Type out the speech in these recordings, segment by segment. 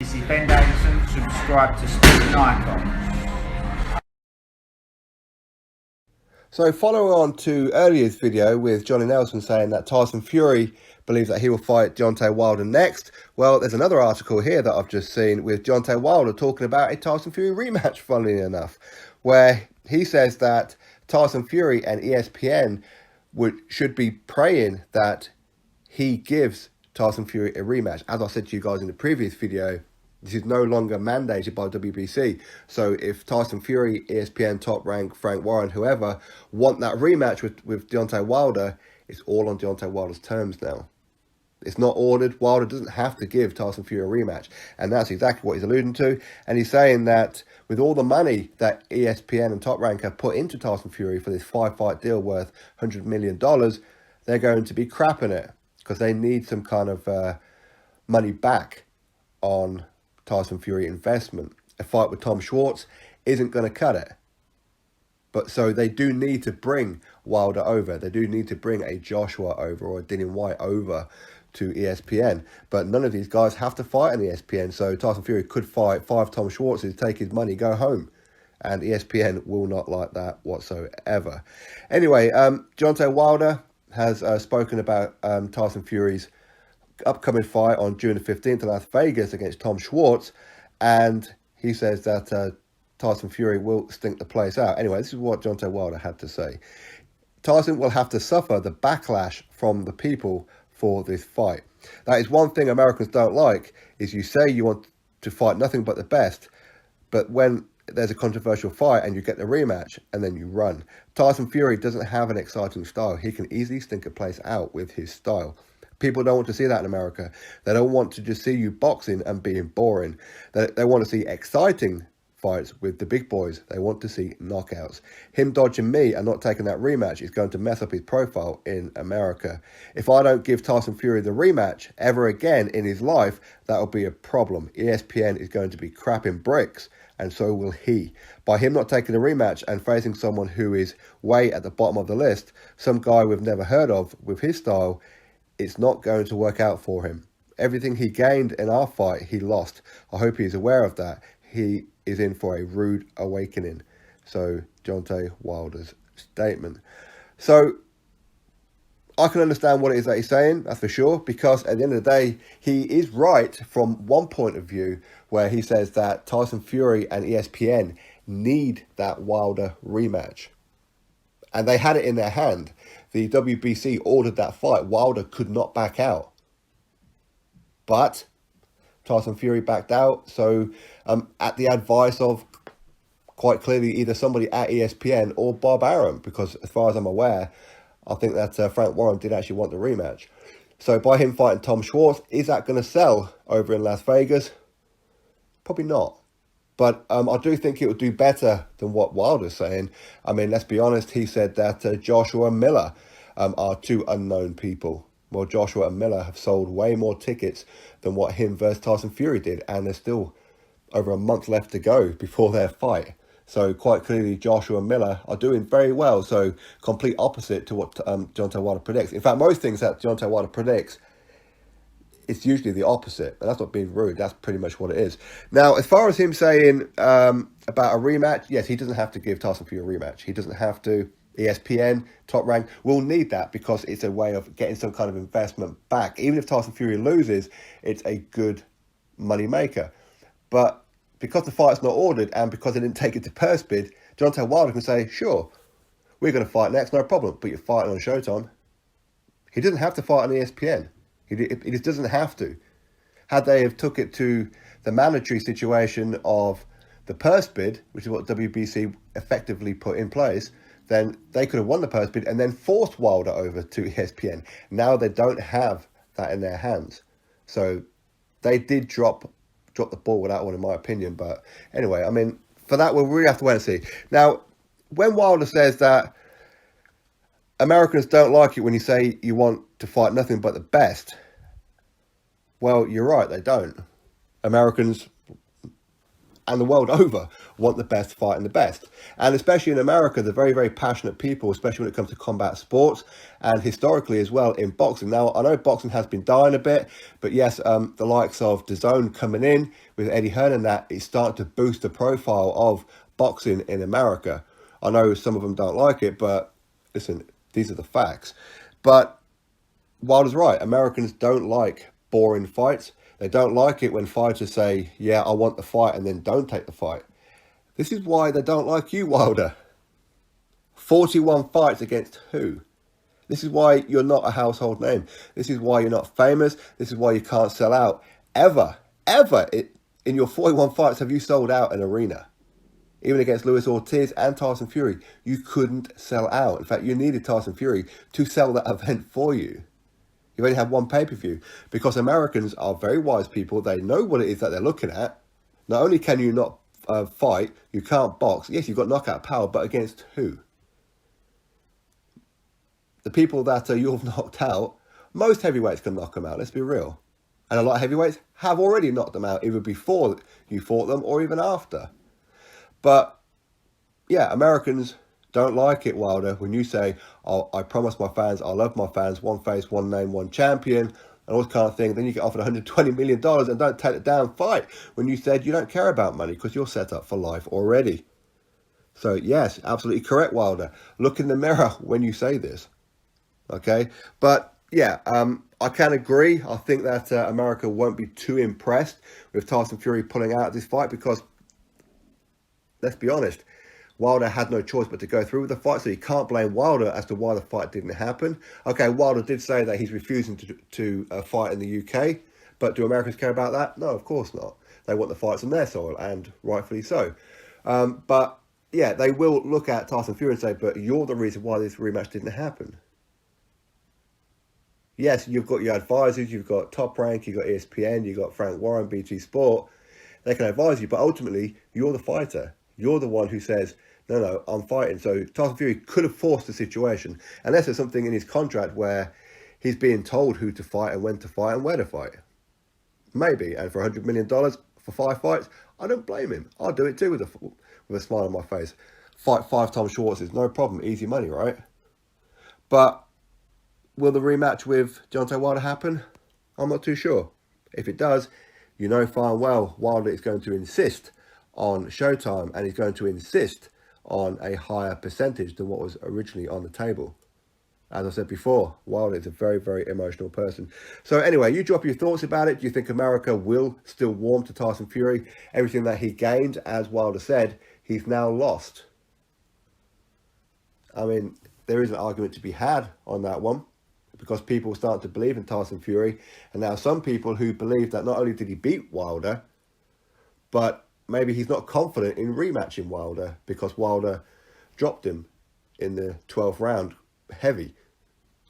This is Ben Davison. Subscribe to Stephen Icon. So follow on to earlier's video with Johnny Nelson saying that Tyson Fury believes that he will fight Deontay Wilder next. Well, there's another article here that I've just seen with Deontay Wilder talking about a Tyson Fury rematch, funnily enough, where he says that Tyson Fury and ESPN should be praying that he gives Tyson Fury a rematch. As I said to you guys in the previous video, this is no longer mandated by WBC. So if Tyson Fury, ESPN, Top Rank, Frank Warren, whoever, want that rematch with Deontay Wilder, it's all on Deontay Wilder's terms now. It's not ordered. Wilder doesn't have to give Tyson Fury a rematch. And that's exactly what he's alluding to. And he's saying that with all the money that ESPN and Top Rank have put into Tyson Fury for this 5-fight deal worth $100 million, they're going to be crapping it because they need some kind of money back on Tyson Fury investment. A fight with Tom Schwartz isn't going to cut it. But so they do need to bring Wilder over. They do need to bring a Joshua over or a Dillian Whyte over to ESPN. But none of these guys have to fight on ESPN. So Tyson Fury could fight 5 Tom Schwartzes, take his money, go home. And ESPN will not like that whatsoever. Anyway, Deontay Wilder has spoken about Tyson Fury's upcoming fight on June the 15th in Las Vegas against Tom Schwartz, and he says that Tyson Fury will stink the place out. Anyway, this is what Deontay Wilder had to say. Tyson will have to suffer the backlash from the people for this fight. That is one thing Americans don't like, is you say you want to fight nothing but the best, but when there's a controversial fight and you get the rematch and then you run. Tyson Fury doesn't have an exciting style. He can easily stink a place out with his style. People don't want to see that in America. They don't want to just see you boxing and being boring. They want to see exciting fights with the big boys. They want to see knockouts. Him dodging me and not taking that rematch is going to mess up his profile in America. If I don't give Tyson Fury the rematch ever again in his life, that will be a problem. ESPN is going to be crapping bricks, and so will he. By him not taking a rematch and facing someone who is way at the bottom of the list, some guy we've never heard of with his style, it's not going to work out for him. Everything he gained in our fight, he lost. I hope he's aware of that. He is in for a rude awakening. So, Deontay Wilder's statement. So, I can understand what it is that he's saying, that's for sure, because at the end of the day, he is right from one point of view where he says that Tyson Fury and ESPN need that Wilder rematch. And they had it in their hand. The WBC ordered that fight. Wilder could not back out. But Tyson Fury backed out. So at the advice of, quite clearly, either somebody at ESPN or Bob Arum, because as far as I'm aware, I think that Frank Warren did actually want the rematch. So by him fighting Tom Schwartz, is that going to sell over in Las Vegas? Probably not. But I do think it would do better than what Wilder's saying. I mean, let's be honest, he said that Joshua and Miller are two unknown people. Well, Joshua and Miller have sold way more tickets than what him versus Tyson Fury did, and there's still over a month left to go before their fight. So quite clearly, Joshua and Miller are doing very well. So complete opposite to what Deontay Wilder predicts. In fact, most things that Deontay Wilder predicts, it's usually the opposite, and that's not being rude. That's pretty much what it is. Now, as far as him saying about a rematch, yes, he doesn't have to give Tyson Fury a rematch. He doesn't have to. ESPN, Top Rank, will need that because it's a way of getting some kind of investment back. Even if Tyson Fury loses, it's a good money maker. But because the fight's not ordered and because they didn't take it to purse bid, Deontay Wilder can say, sure, we're going to fight next, no problem, but you're fighting on Showtime. He doesn't have to fight on ESPN. He just doesn't have to. Had they have took it to the mandatory situation of the purse bid, which is what WBC effectively put in place, then they could have won the purse bid and then forced Wilder over to ESPN. Now they don't have that in their hands. So they did drop the ball with that one, in my opinion. But anyway, I mean, for that, we'll really have to wait and see. Now, when Wilder says that Americans don't like it when you say you want to fight nothing but the best, well, you're right, they don't. Americans and the world over want the best fight and the best. And especially in America, they're very, very passionate people, especially when it comes to combat sports and historically as well in boxing. Now, I know boxing has been dying a bit, but yes, the likes of DAZN coming in with Eddie Hearn and that is starting to boost the profile of boxing in America. I know some of them don't like it, but listen, these are the facts. But Wilder's right. Americans don't like boring fights. They don't like it when fighters say, yeah, I want the fight, and then don't take the fight. This is why they don't like you, Wilder. 41 fights against who? This is why you're not a household name. This is why you're not famous. This is why you can't sell out. Ever in your 41 fights have you sold out an arena? Even against Luis Ortiz and Tyson Fury, you couldn't sell out. In fact, you needed Tyson Fury to sell that event for you. You've only had one pay-per-view because Americans are very wise people. They know what it is that they're looking at. Not only can you not fight, you can't box. Yes, you've got knockout power, but against who? The people that you've knocked out, most heavyweights can knock them out, let's be real. And a lot of heavyweights have already knocked them out, either before you fought them or even after. But, yeah, Americans don't like it, Wilder, when you say, oh, I promise my fans, I love my fans, one face, one name, one champion, and all this kind of thing. Then you get offered $120 million and don't take the damn fight when you said you don't care about money because you're set up for life already. So, yes, absolutely correct, Wilder. Look in the mirror when you say this. Okay? But, yeah, I can agree. I think that America won't be too impressed with Tyson Fury pulling out this fight because, let's be honest, Wilder had no choice but to go through with the fight, so you can't blame Wilder as to why the fight didn't happen. Okay, Wilder did say that he's refusing to fight in the UK, but do Americans care about that? No, of course not. They want the fights on their soil, and rightfully so. But, yeah, they will look at Tyson Fury and say, but you're the reason why this rematch didn't happen. Yes, you've got your advisors, you've got Top Rank, you've got ESPN, you've got Frank Warren, BT Sport. They can advise you, but ultimately, you're the fighter. You're the one who says, no, I'm fighting. So Tyson Fury could have forced the situation, unless there's something in his contract where he's being told who to fight and when to fight and where to fight. Maybe. And for $100 million for 5 fights, I don't blame him. I'll do it too with a smile on my face. Fight 5 Tom Schwartz's, no problem. Easy money, right? But will the rematch with Deontay Wilder happen? I'm not too sure. If it does, you know fine well Wilder is going to insist on Showtime, and he's going to insist on a higher percentage than what was originally on the table. As I said before, Wilder is a very, very emotional person. So anyway, you drop your thoughts about it. Do you think America will still warm to Tyson Fury? Everything that he gained, as Wilder said, he's now lost. I mean, there is an argument to be had on that one, because people start to believe in Tyson Fury. And now some people who believe that not only did he beat Wilder, but maybe he's not confident in rematching Wilder because Wilder dropped him in the 12th round heavy.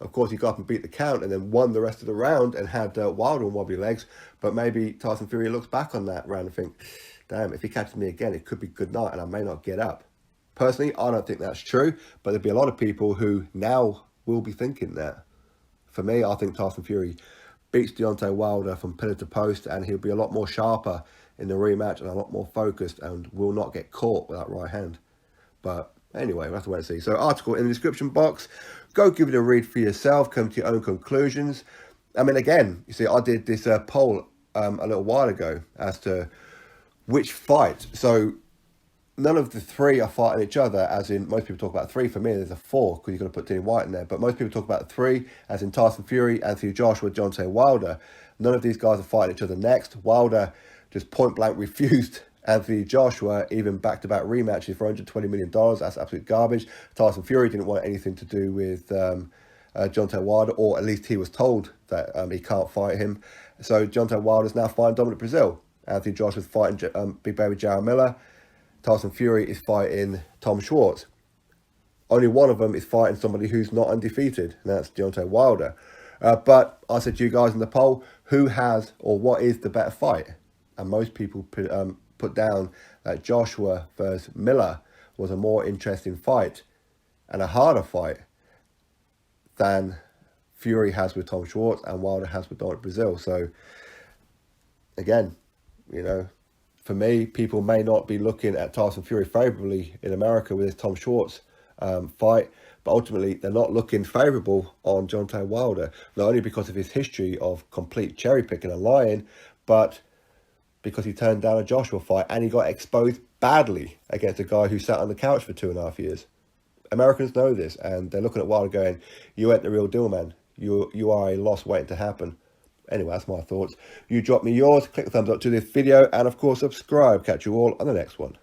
Of course, he got up and beat the count and then won the rest of the round and had Wilder on wobbly legs. But maybe Tyson Fury looks back on that round and thinks, damn, if he catches me again, it could be good night and I may not get up. Personally, I don't think that's true, but there'll be a lot of people who now will be thinking that. For me, I think Tyson Fury beats Deontay Wilder from pillar to post, and he'll be a lot more sharper in the rematch and a lot more focused and will not get caught with that right hand. But anyway, we'll have to wait and see. So article in the description box. Go give it a read for yourself. Come to your own conclusions. I mean, again, you see, I did this poll a little while ago as to which fight. So none of the 3 are fighting each other, as in most people talk about 3. For me, there's a 4 because you've got to put Dillian White in there. But most people talk about 3, as in Tyson Fury, Anthony Joshua, Deontay Wilder. None of these guys are fighting each other next. Wilder just point blank refused Anthony Joshua, even back-to-back rematches for $120 million. That's absolute garbage. Tyson Fury didn't want anything to do with Deontay Wilder, or at least he was told that he can't fight him. So Deontay Wilder's now fighting Dominic Breazeale. Anthony Joshua's fighting Big Baby Jared Miller. Tyson Fury is fighting Tom Schwartz. Only one of them is fighting somebody who's not undefeated, and that's Deontay Wilder. But I said to you guys in the poll, who has or what is the better fight? And most people put down that Joshua versus Miller was a more interesting fight and a harder fight than Fury has with Tom Schwartz and Wilder has with Dominic Breazeale. So, again, you know, for me, people may not be looking at Tyson Fury favourably in America with his Tom Schwartz fight, but ultimately they're not looking favourable on Deontay Wilder, not only because of his history of complete cherry picking and lying, but because he turned down a Joshua fight and he got exposed badly against a guy who sat on the couch for 2.5 years. Americans know this, and they're looking at Wilder going, "You ain't the real deal, man. You are a loss waiting to happen." Anyway, that's my thoughts. You drop me yours, click the thumbs up to this video, and of course subscribe. Catch you all on the next one.